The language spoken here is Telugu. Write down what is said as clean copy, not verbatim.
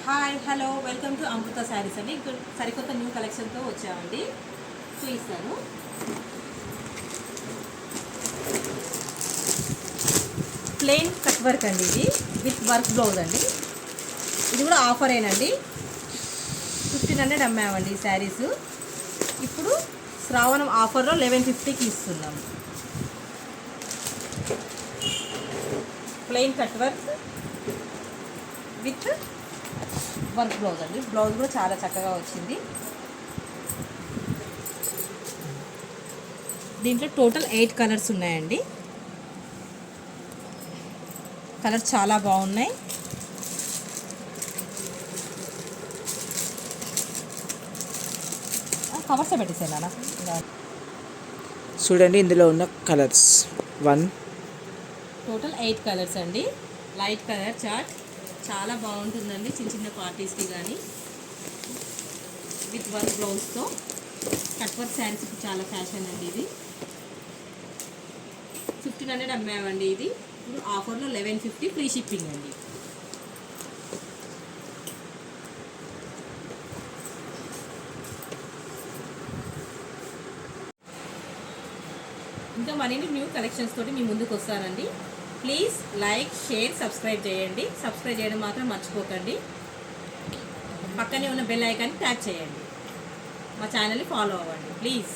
హాయ్ హలో వెల్కమ్ టు అమృత శారీస్ అండి. ఇక్కడ సరికొత్త న్యూ కలెక్షన్తో వచ్చామండి, చూపిస్తాను. ప్లెయిన్ కట్ వర్క్ అండి, ఇది విత్ వర్క్ బ్లౌజ్ అండి. ఇది కూడా ఆఫరేనండి, 1500 అమ్మామండి ఈ శారీస్. ఇప్పుడు శ్రావణం ఆఫర్లో 1150కి ఇస్తున్నాము. Plain cut work with work blouse అండి. బ్లౌజ్ కూడా చాలా చక్కగా వచ్చింది. దీంట్లో టోటల్ 8 కలర్స్ ఉన్నాయండి. కలర్స్ చాలా బాగున్నాయి. కవర్స్ పెట్టేసాను చూడండి, ఇందులో ఉన్న కలర్స్ టోటల్ 8 కలర్స్ అండి. లైట్ కలర్ చార్ట్ చాలా బాగుంటుందండి, చిన్న చిన్న పార్టీస్కి కానీ. విత్ వర్క్ బ్లౌజ్తో కట్ వర్క్ శారీస్ ఇప్పుడు చాలా ఫ్యాషన్ అండి. ఇది 1500 అమ్మామండి. ఇది ఇప్పుడు ఆఫర్లో 1150 ఫ్రీ షిప్పింగ్ అండి. ఇంకా మరిన్ని న్యూ కలెక్షన్స్ తోటి మీ ముందుకు వస్తానండి. ప్లీజ్ లైక్, షేర్, సబ్స్క్రైబ్ చేయండి. సబ్స్క్రైబ్ చేయడం మాత్రం మర్చిపోకండి. పక్కనే ఉన్న బెల్ ఐకాన్ని ట్యాప్ చేయండి. మా ఛానల్ని ఫాలో అవ్వండి ప్లీజ్.